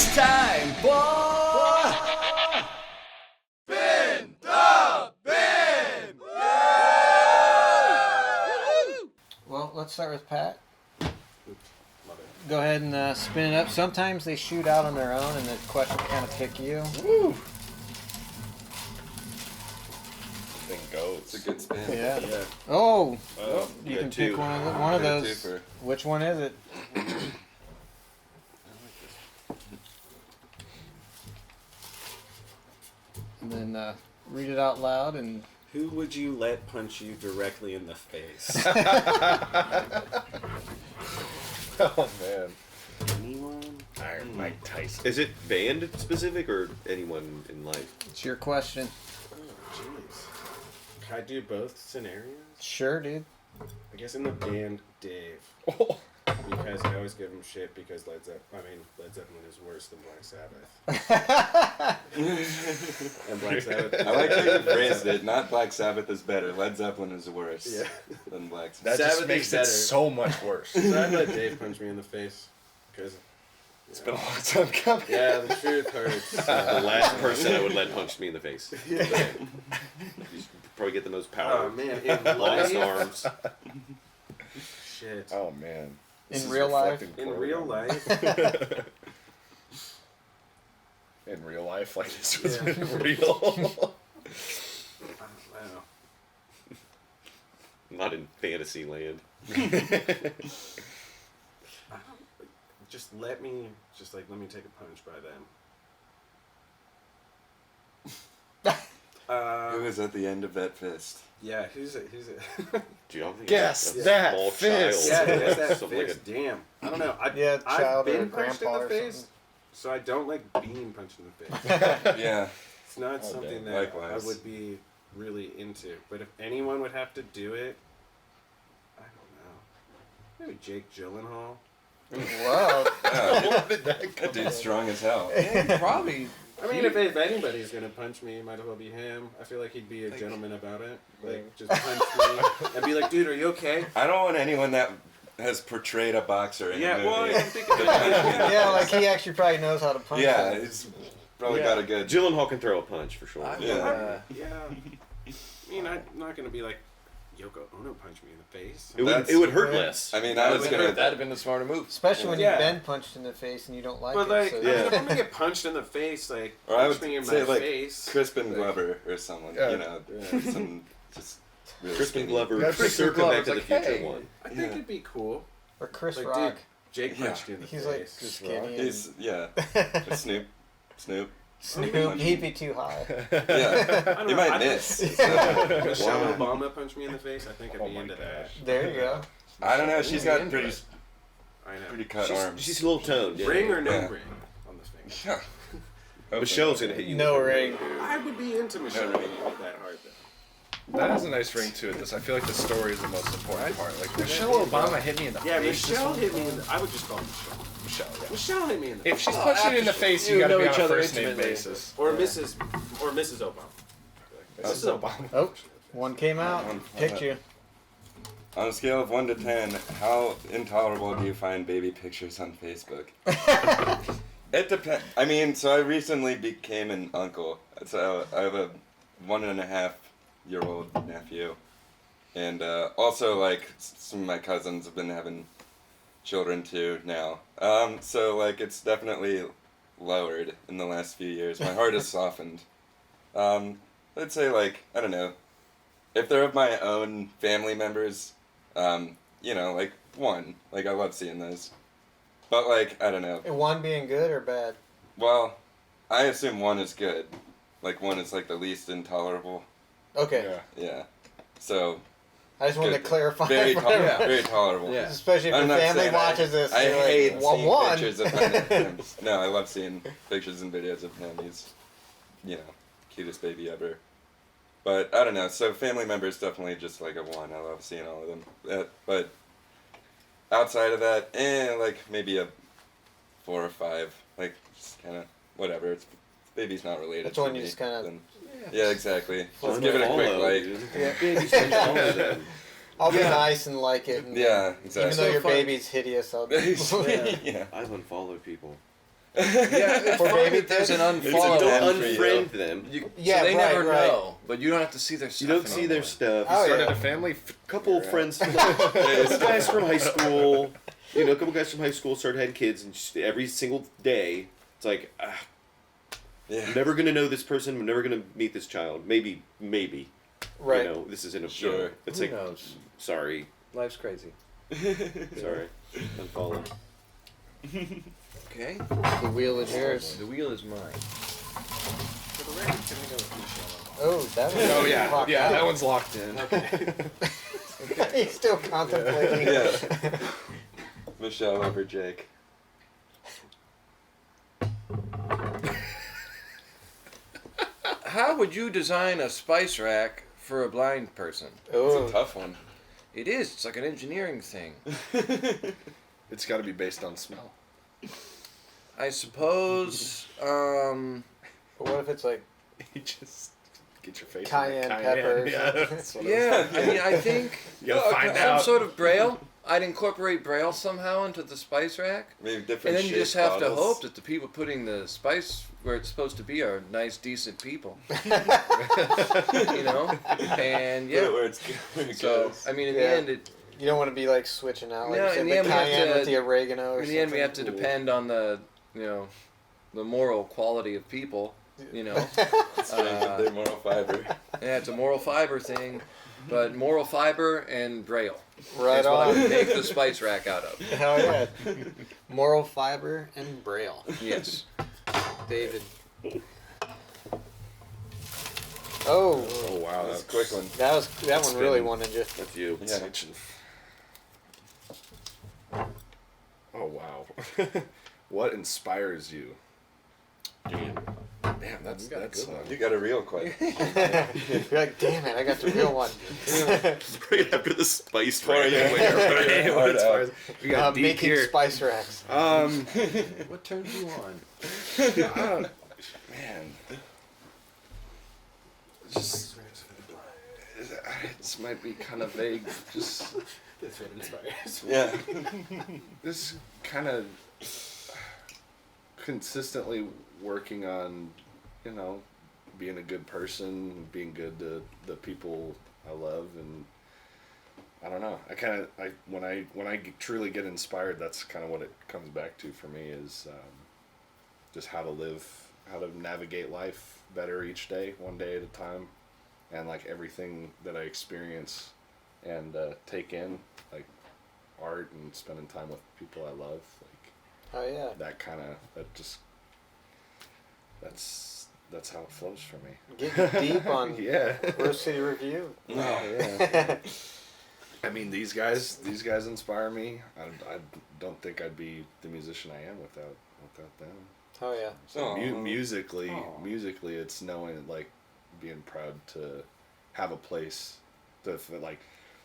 It's time for Spin the Bin! Well, let's start with Pat. Go ahead and spin it up. Sometimes they shoot out on their own and the question kind of pick you. Woo! Thing goes. It's a good spin. Yeah. Oh, you got can two. pick one of Got a those. twofer. Which one is it? And then read it out loud and. Who would you let punch you directly in the face? Oh man. Anyone? Iron Mike Tyson. Is it band specific or anyone in life? It's your question. Oh, jeez. Can I do both scenarios? Sure, dude. I guess in the band, Dave. Oh. Because I always give him shit because Led Zeppelin is worse than Black Sabbath. And Black Sabbath. I like how you phrased it. Not Black Sabbath is better. Led Zeppelin is worse than Black That Sabbath. just Sabbath makes is it better. so much worse. So I'd let Dave punch me in the face. Because It's been a long time coming. yeah, the truth hurts. The last person I would let punch me in the face. You probably get the most power. Oh man, in Longest life. arms. Shit. Oh man. This In is real life? reflecting In poorly real on- life. In real life, like this was real. Wow. Not in fantasy land. Just let me take a punch by them. Who is at the end of that fist? Yeah, who's it? Do y'all think Guess a that small fist. Yeah, child? who's that Something like fist? Damn. I don't know. Yeah, child I've or been punched in grandpa the or face, something. so I don't like being punched in the face. Yeah. It's not Oh, something damn. that Likewise. I would be really into. But if anyone would have to do it, I don't know. Maybe Jake Gyllenhaal. Whoa. Yeah. Did that come That dude's strong as hell. Probably. I mean, if anybody's gonna punch me, it might as well be him. I feel like he'd be a gentleman about it. Like, just punch me and be like, "Dude, are you okay?" I don't want anyone that has portrayed a boxer in Yeah, a well, movie. I'm thinking to punch me in the Yeah, face. like he actually probably knows how to punch. Yeah, them. he's probably got a good. Gyllenhaal can throw a punch for sure. Yeah. Yeah. I mean, I'm not gonna be like, Yoko Ono punched me in the face. It would hurt less. I mean, I was gonna. That'd have been the smarter move. Especially when Yeah. you've been punched in the face and you don't like But it. like, So I mean, if I'm gonna get punched in the face, like, Or I punch would me in say my like face. Crispin Glover or someone. Yeah. You know, Yeah. some just really Crispin skinny. Glover, Yeah, Crispin circle Back Glover's to the like, Future hey. one. I think Yeah. it'd be cool. Or Chris Like, Rock. dude, Jake Yeah. punched you in the He's like face. skinny. He's yeah. Snoop. Snoop, he'd be too high. Yeah. He might miss. So, Michelle Obama punched me in the face. I think I'd Oh be my into that. There you go. I don't know. She's got pretty I know. pretty cut arms. She's a little toned. Yeah. Ring or no Yeah. ring on this finger? Yeah. Michelle's gonna hit you. No with a ring. I would be into Michelle No if ring. you hit that hard though. That has a nice ring to it. This I feel like the story is the most important part. Like Michelle Obama hit me in the Yeah, face. Michelle hit me in the... I would just call her Michelle. Michelle, yeah. Michelle hit me in the If she's face. punching you in the face, you you gotta know be on each a other first name intimately. basis. Or Mrs. Obama. Mrs. Obama. Oh, one came out. Picked you. On a scale of 1 to 10, how intolerable do you find baby pictures on Facebook? It depends. I mean, so I recently became an uncle. So I have a 1.5-year-old nephew. And also, like, some of my cousins have been having children too now. So, like, it's definitely lowered in the last few years. My heart has softened. I'd say, like, I don't know. If they're of my own family members, you know, like, 1. Like, I love seeing those. But, like, I don't know. One being good or bad? Well, I assume 1 is good. Like, 1 is, like, the least intolerable. Okay. Yeah. Yeah. So, I just wanted to good. clarify. Very, for tolerable. everybody. Very tolerable. Yeah. Especially if I'm your not family saying watches this. I you're like, hate well, seeing one. pictures of him. No, I love seeing pictures and videos of him. He's, you know, cutest baby ever. But I don't know. So family members definitely just like a 1. I love seeing all of them. But outside of that, like maybe a 4 or 5. Like just kind of whatever. It's baby's not related. That's to when you me, just kinda- then- Yeah, exactly. Just Unfollow, give it a quick like. dude. Yeah. Baby, just unfollow them. I'll be nice and like it. And Yeah, Even exactly. though your fun. baby's hideous, I'll yeah. I've unfollowed people. Yeah, For baby there's an pics? unfollow. Don't for you. unfriend them. Yeah, so they right, never right. know, but you don't have to see their stuff. You don't see their anymore. stuff. Oh, Started yeah. a family. Couple friends, guys from high school. You know, a couple guys from high school started having kids, and just every single day, it's like, Yeah. I'm never gonna know this person. I'm never gonna meet this child. Maybe. Right. You know, this isn't a Sure. you know, it's Who like, knows? sorry, Life's crazy. sorry, unfollow. Okay. The wheel is yours. The wheel is mine. Oh, that was Oh yeah, locked yeah. out. That one's locked in. He's still contemplating. Yeah. Michelle over Jake. How would you design a spice rack for a blind person? It's Oh, a tough one. It is. It's like an engineering thing. It's got to be based on smell. I suppose. but what if it's like You just get your face. in cayenne it. pepper? Yeah, that's what Yeah. I mean, I think You gotta find some out. sort of braille. I'd incorporate braille somehow into the spice rack. Maybe different And then you shaped just have to bottles. hope that the people putting the spice where it's supposed to be are nice, decent people. You know? And Put it yeah. where where it So, goes. I mean, in the Yeah. end, You don't want to be like switching out, like No, you said, in the the end we have cayenne to- with the oregano or in the end, we have to something. depend on the, you know, the moral quality of people. You know? Strength of their moral fiber. Yeah, it's a moral fiber thing, but moral fiber and braille. Right That's what I on. would make the spice rack out of. Hell yeah. Moral fiber and braille. Yes. David. Oh, Oh wow, That's a quick one. that one really been- wanted you. That's you. Yeah. Oh wow. What inspires you? Damn, that's got a that's. good one. You got a real quick. You're like, damn it, I got the real one. Right after the spice Oh, yeah. rack. What inspires? We got deep Making here. spice racks. What turns you on? Man. Just. This might be kind of vague. Just. That's what inspires. Yeah. This kind of consistently working on, you know, being a good person, being good to the people I love, and I don't know. When I truly get inspired, that's kind of what it comes back to for me is just how to navigate life better each day, one day at a time, and like everything that I experience and take in, like art and spending time with people I love, like Oh yeah. that's how it flows for me. Getting deep on Yeah. Rose City Review. Oh yeah. I mean, these guys inspire me. I don't think I'd be the musician I am without them. Oh yeah. So Aw. musically, it's knowing, like, being proud to have a place to, like,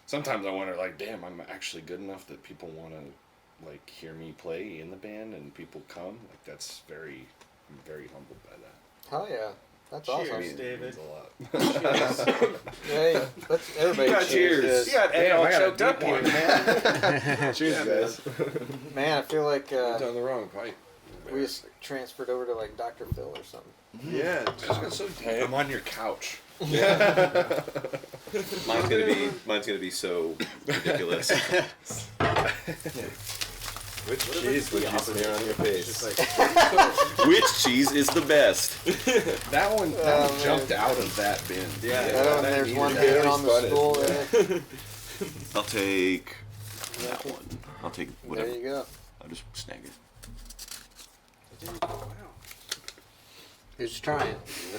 sometimes I wonder, like, damn, I'm actually good enough that people want to, like, hear me play in the band and people come. Like, I'm very humbled by that. Oh yeah. That's Cheers, awesome. It David. means a lot. Hey, let's everybody cheers. You got Ed Damn, all I got a choked up deep here, one. man. Cheers, guys. Man, I feel like Down the wrong pipe. we just transferred over to like Dr. Phil or something. Yeah, just got so deep. I'm on your couch. Mine's gonna be so ridiculous. Which cheese would you smear on your face? Which cheese is the best? That one man. jumped out of that bin. Oh, and there's one that hanging really on the spun it. stool there. I'll take that one. I'll take whatever. There you go. I'll just snag it. Who's trying?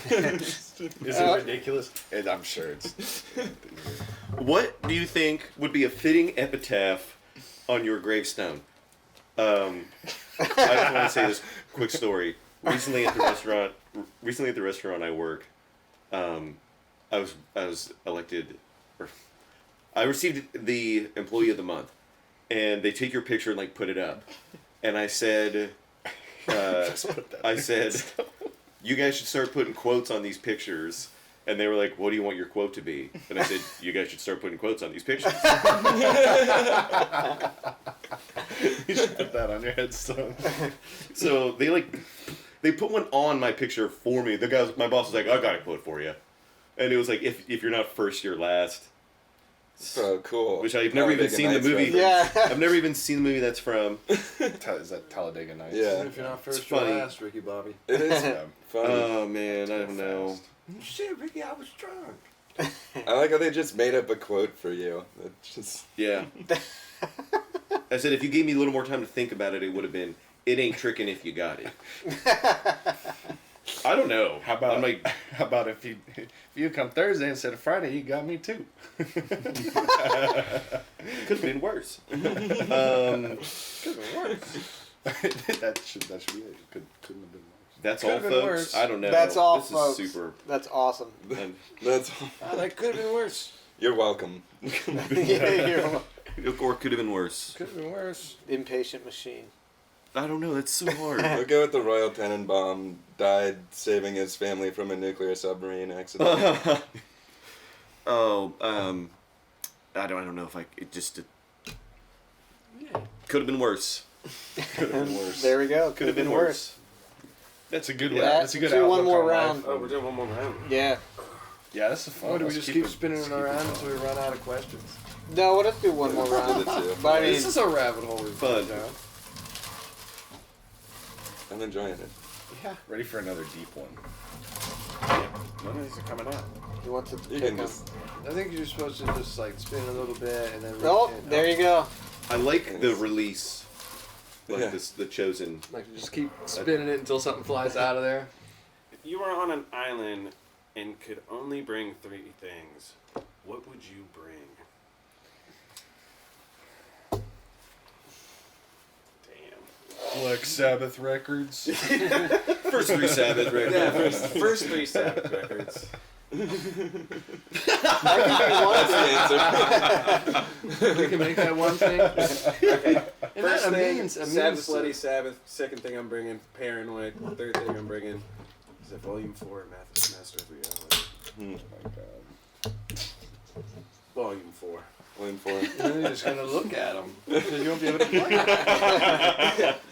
Is it ridiculous? And I'm sure it's. What do you think would be a fitting epitaph on your gravestone? I just want to say this quick story. Recently at the restaurant I work, I was elected, or I received the Employee of the Month, and they take your picture and like put it up, and I said, you guys should start putting quotes on these pictures. And they were like, what do you want your quote to be? And I said, you guys should start putting quotes on these pictures. You should put that on your headstone. So they put one on my picture for me. My boss was like, I got a quote for you. And it was like, if you're not first, you're last. So cool. Which I've never even seen the movie. Yeah. I've never even seen the movie that's from. Is that Talladega Nights? Yeah. If you're not It's first, you're funny. last, Ricky Bobby. It is Yeah. funny. Oh man, I don't know. Shit, Ricky, I was drunk. I like how they just made up a quote for you. That just Yeah. I said if you gave me a little more time to think about it, it would have been, it ain't tricking if you got it. I don't know. How about I'm like, how about if you come Thursday instead of Friday, you got me too. could have been worse. Um, that should be it. Couldn't have been worse. that's Could've all, been folks. worse. I don't know. That's all, this folks. is super. That's awesome. And that's. That could have been worse. You're welcome. Yeah, you're or could have been worse. Could have been worse. impatient machine. I don't know. That's so hard. We'll go with the Royal Tenenbaum died saving his family from a nuclear submarine accident. I don't know if it just could have been worse. Could have been worse. There we go. Could have been worse. That's a good Yeah. one. That's a good Do one outlook more on round. life. Oh, we're doing one more round. Yeah. Yeah, that's a fun. Oh, do we let's just keep keep it- spinning let's it keep around it until we run out of questions? No, we'll just do one more round. The two. But I mean, This is a rabbit hole we've Fun. gone down. I'm enjoying it. Yeah. Ready for another deep one. None of these are coming out. he wants to You pick can them. just. I think you're supposed to just like spin a little bit and then. Oh, and there you go. I like the release. Like Yeah. the chosen. Like just keep spinning it until something flies out of there. If you were on an island and could only bring 3 things, what would you bring? Damn. Black Sabbath records. First 3 Sabbath records. Yeah, first 3 Sabbath records. That's the answer. We can make that one thing. Okay. And First that thing, means Sabbath, Bloody Sabbath. Second thing I'm bringing, Paranoid. Third thing I'm bringing is a Volume 4, Master of Reality. Oh my God. Volume 4. Volume 4. You're just gonna look at them because you won't be able to play.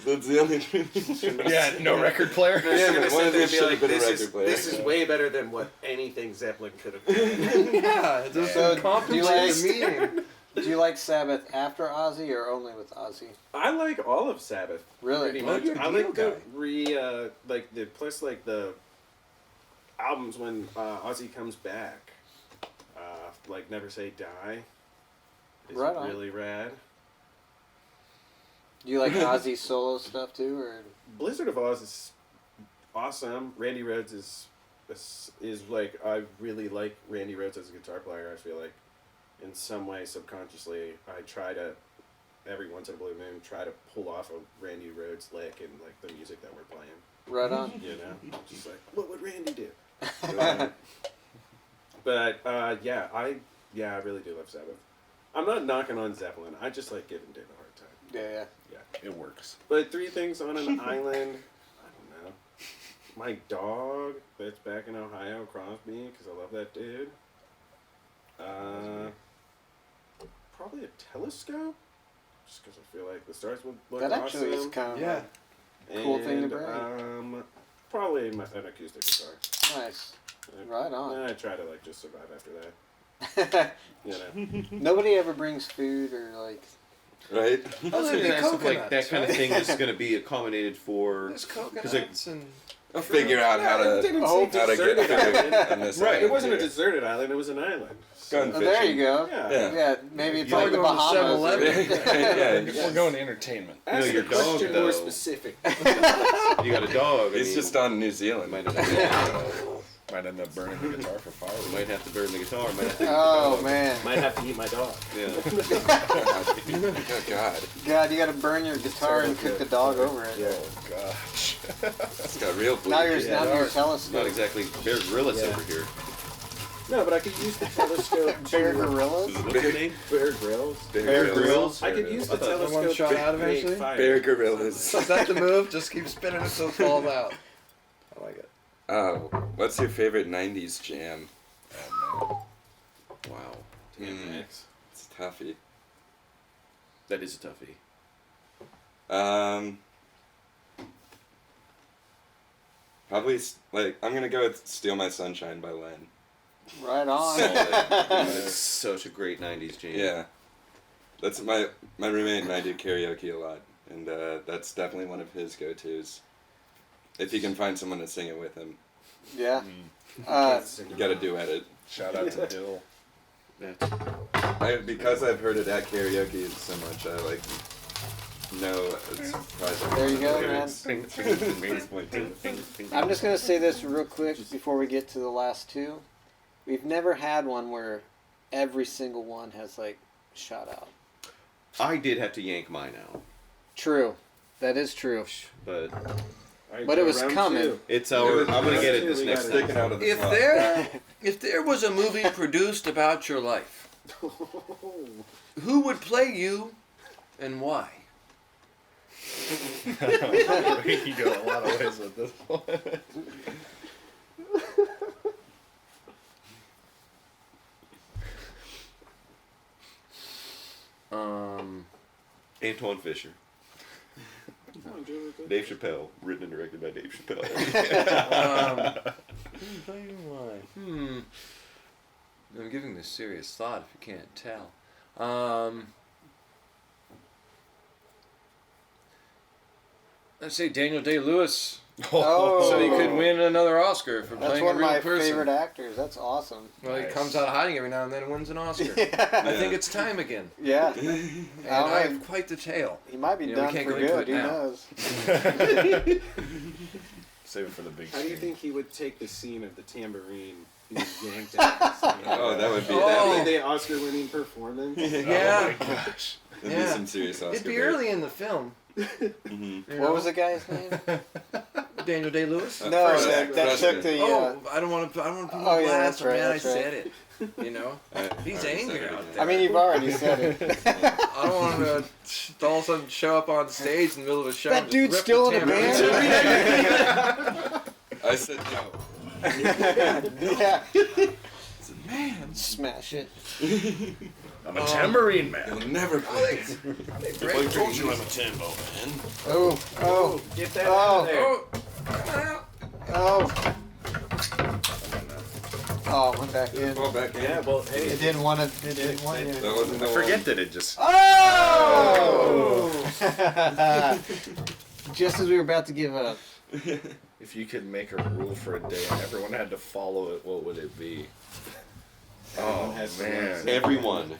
That's the only truth. Yeah, no record player. They're gonna one sit of there these and be should like, have been a this record is, player. this is way better than what anything Zeppelin could have done. Yeah, it doesn't So, do you compensate like- the meaning. Do you like Sabbath after Ozzy or only with Ozzy? I like all of Sabbath. Really? Pretty Well, much. you're a I like Dio the like the plus like the albums when Ozzy comes back. Like Never Say Die. Is Right on. really rad. Do you like Ozzy solo stuff too, or? Blizzard of Oz is awesome. Randy Rhoads is like I really like Randy Rhoads as a guitar player. I feel like in some way subconsciously I try to every once in a blue moon try to pull off a Randy Rhoads lick in like the music that we're playing. Right on. You know, just like what would Randy do? But yeah, I really do love Sabbath. I'm not knocking on Zeppelin. I just like giving Dave a hard time. Yeah. It works. But 3 things on an island, I don't know. My dog that's back in Ohio, Crosby, because I love that dude. Probably a telescope, just because I feel like the stars would look That awesome. actually is kind of Yeah. cool thing to And, bring. probably an acoustic guitar. nice. Right on. I try to like just survive after that. You know. Nobody ever brings food or like. Right? Also, it'd be nice if like that Coconuts, kind of right? thing is going to be accommodated for. There's like- coconuts and I'll figure out how it to didn't Oh, say how to get deserted food island. on this Right, It island wasn't a here. deserted island, it was an island. Gun Oh, there you go. Yeah. Yeah. Yeah, maybe it's You like the wanna go to Bahamas. 7-Eleven? Yeah, We're going to entertainment. Ask your the dog, question though. more specific. You got a dog. I He's mean, just on New Zealand. might not Might end up burning the guitar for fire. you might have to burn the guitar. Might have to Oh man. Might have to eat my dog. Yeah. Oh God, God, you got to burn your guitar and cook the dog over it. Oh gosh. that's got real bleak. Now you're Yeah. down to your Not telescope. exactly Bear Grylls Yeah. over here. No, but I could use the telescope Bear to... gorillas. What's his name? Bear Grylls. Bear Grylls. I could use the I thought the telescope one shot to out create eventually? fire. Bear gorillas. is that the move? Just keep spinning it until it falls out. I like it. Oh, what's your favorite '90s jam? Wow. It's a toughie. That is a toughie. Probably like I'm gonna go with "Steal My Sunshine" by Len. Right on. It's such a great '90s jam. Yeah, that's my roommate and I do karaoke a lot, and that's definitely one of his go-tos. If he can find someone to sing it with him, Yeah. you gotta duet it. Shout out to Bill. Because I've heard it at karaoke so much, I like know it's surprising. There you go, lyrics. man. That's my tune. I'm just gonna say this real quick before we get to the last two. We've never had one where every single one has like shout out. I did have to yank mine out, True, that is true. but But it was Round coming. two. it's our. I'm gonna get it this We next got it. time. Sticking out of the slot. If there was a movie produced about your life, who would play you and why? We can go a lot of ways with this one. Antoine Fisher, Dave Chappelle, written and directed by Dave Chappelle. I'm giving this serious thought if you can't tell. Let's say Daniel Day-Lewis, Oh. so he could win another Oscar for That's playing one a of real my person. favorite actors. That's awesome. Well, he Nice. comes out of hiding every now and then and wins an Oscar. Yeah. I think it's time again. Yeah. And Oh, I man. have quite the tale. He might be You know, we done can't for go into good. it Who now. knows? Save it for the big How do you screen. think he would take the scene of the tambourine being yanked out? Oh, that would be That would Oh. be the Oscar-winning performance. Yeah. Oh my gosh. that'd be some serious Oscar. It'd be bait. early in the film. Mhm. you What know? was the guy's name? Daniel Day-Lewis? No, Freshman. that took the. Oh, I don't want to put Oh, my yeah, glass, that's but right, man, I that's right. said it. You know? He's I already angry said it out again. there. I mean, you've already said it. I don't want him to all of a sudden show up on stage in the middle of a show. That and just dude's rip still the in a tambourine. band? I said no. Yeah. Man, Smash it. I'm a tambourine man. You'll never play. Great told you I'm a tambo man. Oh, oh, Get that Oh. out of there. Oh, come out. oh. Oh, went back in. Fall back in. Yeah, well, hey. It didn't want to. It didn't want you. That wasn't the I forget that it just. Oh! Just as we were about to give up. If you could make a rule for a day and everyone had to follow it, what would it be? Oh has to man, Everyone.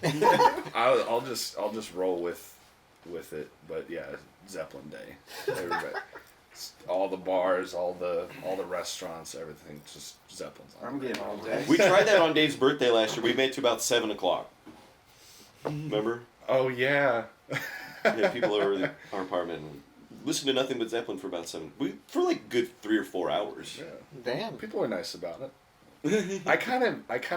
I'll just roll with it. But yeah, Zeppelin Day. Everybody, all the bars, all the restaurants, everything, just Zeppelin's on. I'm getting all day. We tried that on Dave's birthday last year. We made it to about 7 o'clock. Remember? Oh yeah. We had people over at our apartment and listened to nothing but Zeppelin for about 7. For like good 3 or 4 hours. Yeah. Damn. People are nice about it. I kind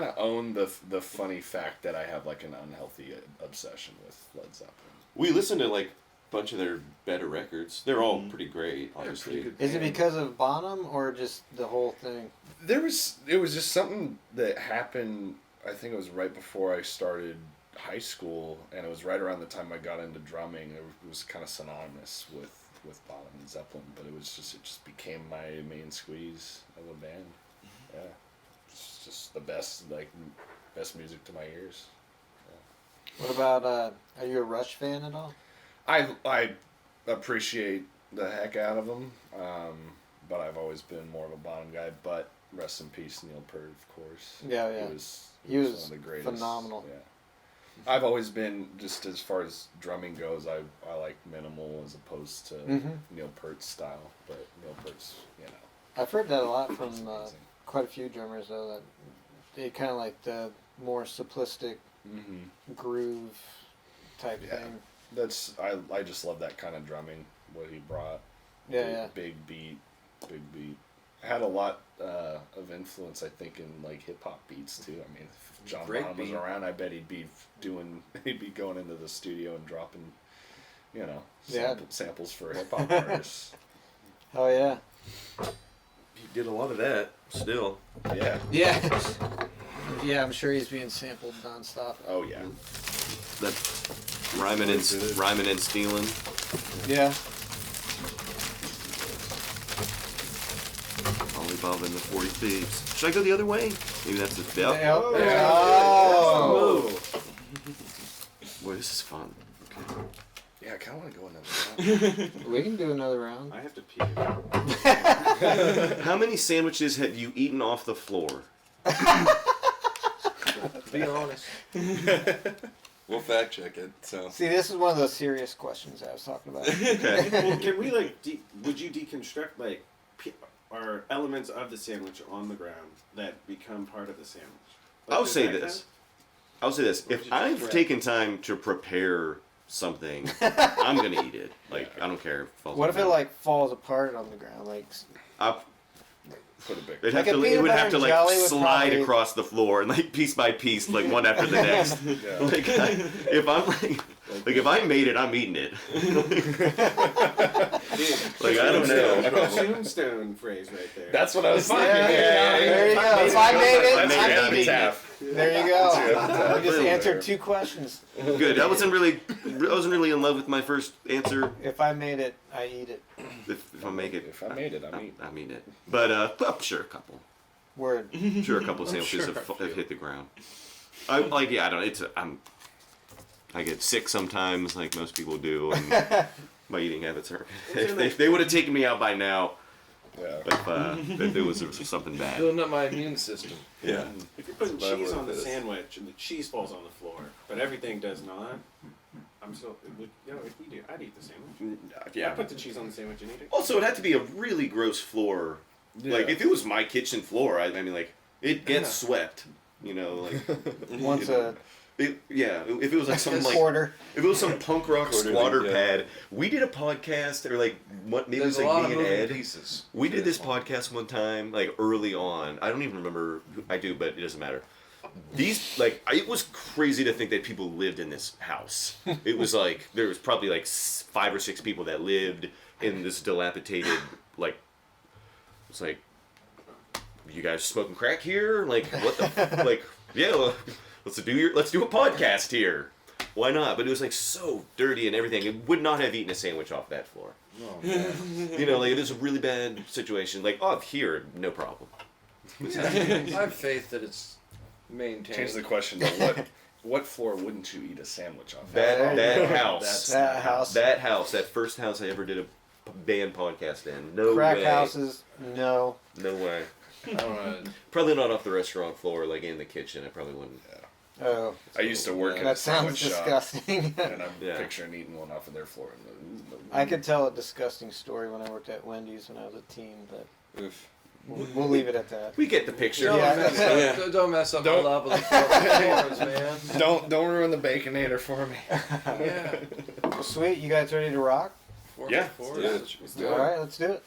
of own the funny fact that I have like an unhealthy obsession with Led Zeppelin. We listened to like a bunch of their better records. They're all pretty great, obviously. pretty good. Is it because of Bonham or just the whole thing? It was just something that happened. I think it was right before I started high school, and it was right around the time I got into drumming. It was kind of synonymous with Bonham and Zeppelin, but it just became my main squeeze of the band. Yeah, it's just the best music to my ears. What about, are you a Rush fan at all? I appreciate the heck out of them, but I've always been more of a Bonham guy. But rest in peace, Neil Peart, of course. Yeah, yeah. He was was one of the greatest. phenomenal. Yeah. I've always been, just as far as drumming goes, I like minimal as opposed to Neil Peart's style. But Neil Peart's, I've heard that a lot from he's amazing. quite a few drummers, though, that they kind of like the more simplistic groove type Yeah. thing. That's I just love that kind of drumming. What he brought. Yeah, big, yeah. Big beat. Had a lot of influence, I think, in like hip hop beats too. I mean, if John Break Bonham was beat. around, I bet he'd be going into the studio and dropping, Yeah. samples for hip hop artists. Oh, yeah. He did a lot of that still. Yeah. Yeah. Yeah, I'm sure he's being sampled nonstop. Oh yeah. That Rhyming and stealing. Yeah. Only Bob and the 40 Thieves. Should I go the other way? Maybe that's the bell. Oh. Boy, this is fun. Yeah, I kind of want to go another round. We can do another round. I have to pee. How many sandwiches have you eaten off the floor? Be honest. We'll fact check it. So See, this is one of those serious questions I was talking about. Okay. Well, can we like? Would you deconstruct like, are elements of the sandwich on the ground that become part of the sandwich? Like, I'll does say that this. I'll say this. Or If would you I've just taken time to prepare something, I'm gonna eat it. Like I don't care. If it falls What if it apart. like falls apart on the ground? Like Put a big. It'd Like have a to, peanut it would butter have to and like jelly would slide probably- across the floor and like piece by piece, like one after the next. Yeah. Like if I'm like if I made it, I'm eating it. Like I don't know. Tombstone phrase right there. That's what I was thinking. There you go. If I made it, I made it, I'm eating it. Epitaph. There you go. Epitaph. You just answered 2 questions. Good. I wasn't really in love with my first answer. If I made it, I eat it. If I make it, If I made it, I'm eating. I mean it. But I'm sure a couple. Word. Sure, a couple of sandwiches have hit the ground. I don't know. I get sick sometimes, like most people do, and my eating habits are. If they would have taken me out by now, Yeah. if there was something bad. Building up my immune system. Yeah. If you're putting Survival cheese of on the the fittest. sandwich and the cheese falls on the floor, but everything does not, I'm still. I'd eat the sandwich. I'd Yeah. put the cheese on the sandwich and eat it. Also, it had to be a really gross floor. Like if it was my kitchen floor, I mean, like it gets swept. You know, like Once a if it was like some like quarter. if it was some punk rock Quarterly, squatter yeah. pad. We did a podcast, or like what? Maybe There's it a was lot like of me and moving Ed. pieces. We did this podcast one time, like early on. I don't even remember. I do, but it doesn't matter. These it was crazy to think that people lived in this house. It was like there was probably like 5 or 6 people that lived in this dilapidated like. It's like, you guys smoking crack here? Like what the like? Yeah, well, let's do a podcast here. Why not? But it was like so dirty and everything. It would not have eaten a sandwich off that floor. Oh, man. You know, like it is a really bad situation. Like off here, no problem. I have faith that it's maintained. Change the question to what floor wouldn't you eat a sandwich off? That house. That house. That house, that first house I ever did a band podcast in. No Crack way. houses. No. No way. I don't know. Probably not off the restaurant floor, like in the kitchen. I probably wouldn't. Oh. I used to work in a That sounds sandwich shop, disgusting. and I'm Yeah. picturing eating one off of their floor. I could tell a disgusting story when I worked at Wendy's when I was a teen, but oof. we'll leave it at that. We get the picture. Don't, Yeah. mess up, don't mess up Don't- my love of the floors, man. Don't ruin the Baconator for me. Yeah. Well, sweet. You guys ready to rock? Yeah. Let's do it. All right, let's do it.